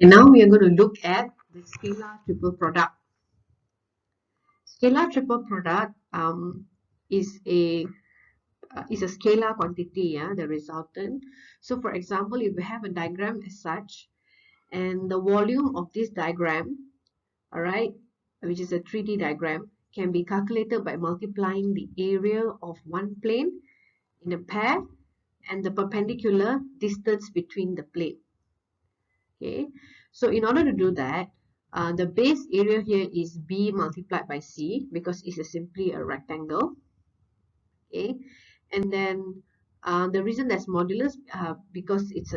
And now we are going to look at the scalar triple product. Scalar triple product is a scalar quantity, the resultant. So for example, if we have a diagram as such, and the volume of this diagram, all right, which is a 3D diagram, can be calculated by multiplying the area of one plane in a pair and the perpendicular distance between the plane. Okay, so in order to do that, the base area here is B multiplied by C because it's simply a rectangle. Okay, and then the reason that's modulus because it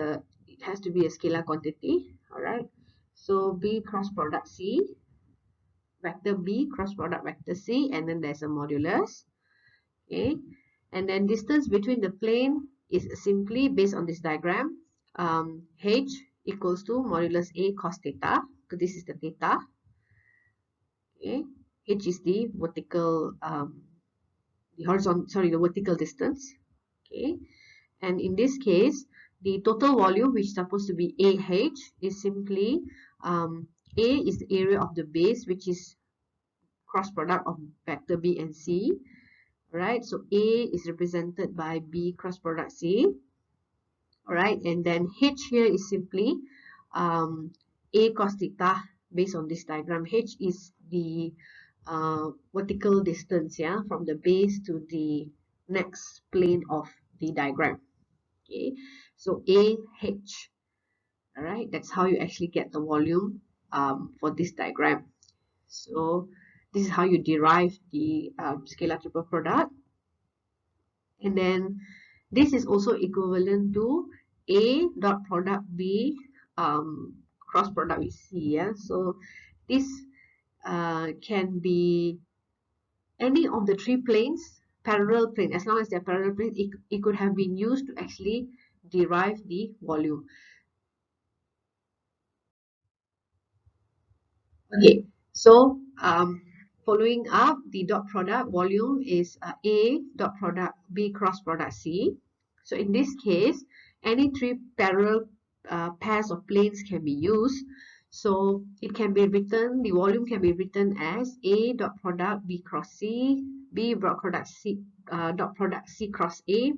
has to be a scalar quantity. All right, so B cross product C, vector B cross product vector C, and then there's a modulus. Okay, and then distance between the plane is simply based on this diagram. H equals to modulus A cos theta, because this is the theta. Okay, H is the vertical, the vertical distance. Okay, and in this case, the total volume, which is supposed to be AH, is simply A is the area of the base, which is cross product of vector B and C. Right, so A is represented by B cross product C. All right, and then H here is simply A cos theta based on this diagram. H is the vertical distance, from the base to the next plane of the diagram. Okay, so AH. All right, that's how you actually get the volume for this diagram. So this is how you derive the scalar triple product. And then this is also equivalent to A dot product B cross product with C. So this can be any of the three planes, parallel plane. As long as they're parallel planes, it could have been used to actually derive the volume. Okay, so following up, the dot product volume is A dot product B cross product C. So in this case, any three parallel pairs of planes can be used. So it can be written, the volume can be written as A dot product B cross C, B dot product C cross A,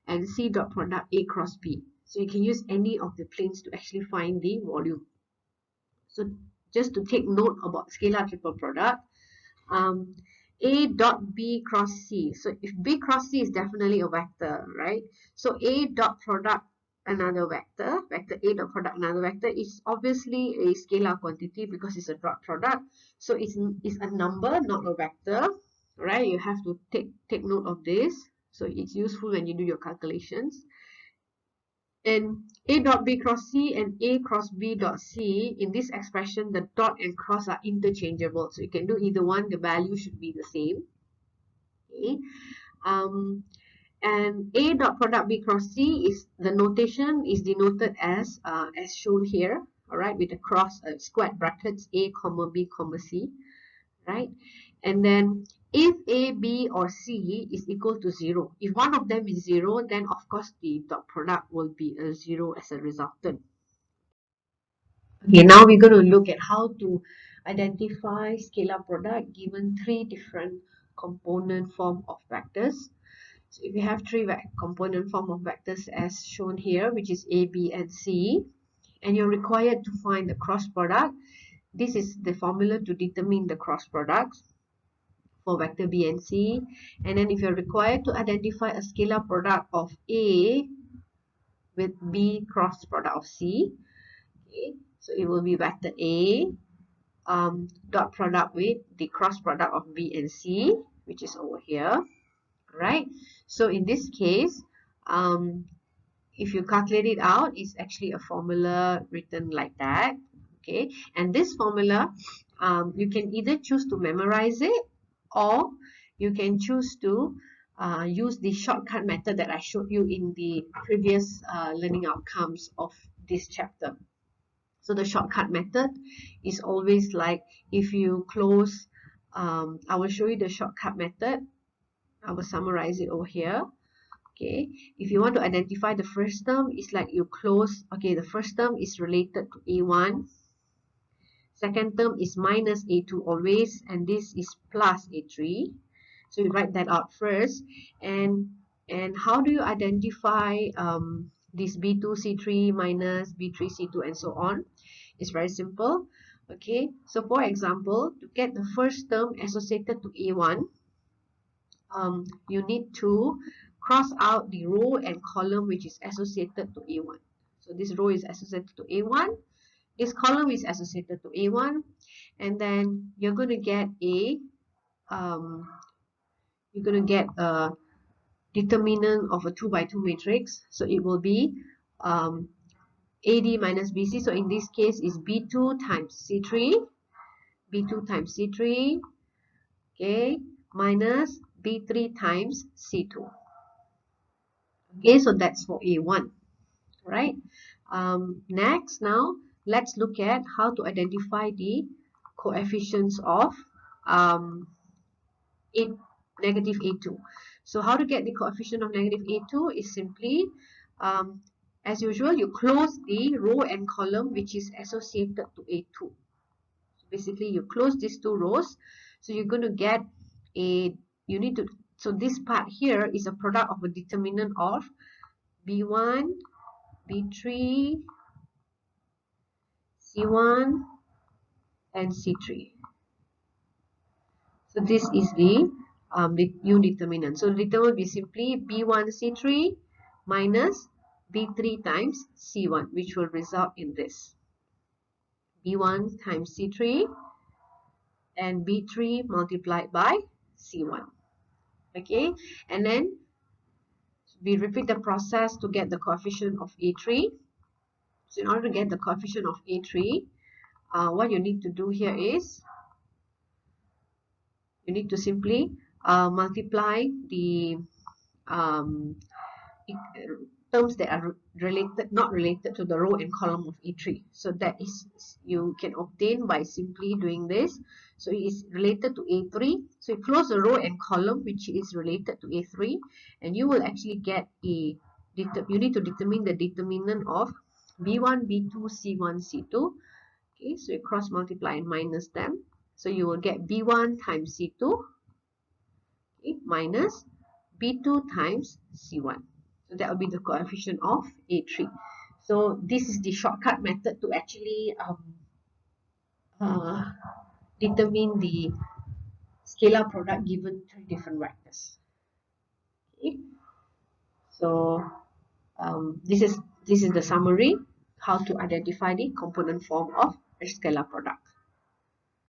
and C dot product A cross B. So you can use any of the planes to actually find the volume. So just to take note about scalar triple product, A dot B cross C. So if B cross C is definitely a vector, right? So A dot product another vector, vector A dot product another vector is obviously a scalar quantity because it's a dot product. So it's a number, not a vector, right? You have to take note of this. So it's useful when you do your calculations. And A dot B cross C and A cross B dot C, in this expression, the dot and cross are interchangeable. So you can do either one, the value should be the same. Okay. And A dot product B cross C is the notation is denoted as shown here, all right, with the cross squared brackets A comma B comma C, right? And then if A, B, or C is equal to 0, if one of them is 0, then of course the dot product will be a 0 as a resultant. Okay, now we're going to look at how to identify scalar product given three different component form of vectors. So if you have three component form of vectors as shown here, which is A, B, and C, and you're required to find the cross product, this is the formula to determine the cross products for vector B and C. And then if you're required to identify a scalar product of A with B cross product of C, okay, so it will be vector A dot product with the cross product of B and C, which is over here, right? So in this case, if you calculate it out, it's actually a formula written like that, okay? And this formula, you can either choose to memorize it, or you can choose to use the shortcut method that I showed you in the previous learning outcomes of this chapter. So the shortcut method is always like if you close, I will show you the shortcut method. I will summarize it over here. Okay, if you want to identify the first term, it's like you close, okay, the first term is related to A1, second term is minus A2 always, and this is plus A3. So you write that out first. And how do you identify this B2 C3 minus B3 C2 and so on? It's very simple. Okay, so for example, to get the first term associated to A1, you need to cross out the row and column which is associated to A1. So this row is associated to A1, this column is associated to A1, and then you're going to get a determinant of a 2 by 2 matrix. So it will be AD minus BC. So in this case is B2 times C3, B2 times C3, okay, minus B3 times C2. Okay, so that's for A1, right? Next, now let's look at how to identify the coefficients of negative A2. So how to get the coefficient of negative A2 is simply, as usual, you close the row and column which is associated to A2. So basically, you close these two rows. So you're going to get so this part here is a product of a determinant of B1, B3, C1, and C3. So this is the new determinant. So the determinant will be simply B1C3 minus B3 times C1, which will result in this. B1 times C3 and B3 multiplied by C1. Okay, and then we repeat the process to get the coefficient of A3. So in order to get the coefficient of A3, what you need to do here is you need to simply multiply the terms that are not related to the row and column of A3. So that is, you can obtain by simply doing this. So it is related to A3. So you close the row and column which is related to A3, and you will actually get you need to determine the determinant of B1, B2, C1, C2. Okay, so you cross multiply and minus them. So you will get B1 times C2, okay, minus B2 times C1. So that will be the coefficient of A3. So this is the shortcut method to actually determine the scalar product given three different vectors. Okay. So this is the summary how to identify the component form of a scalar product.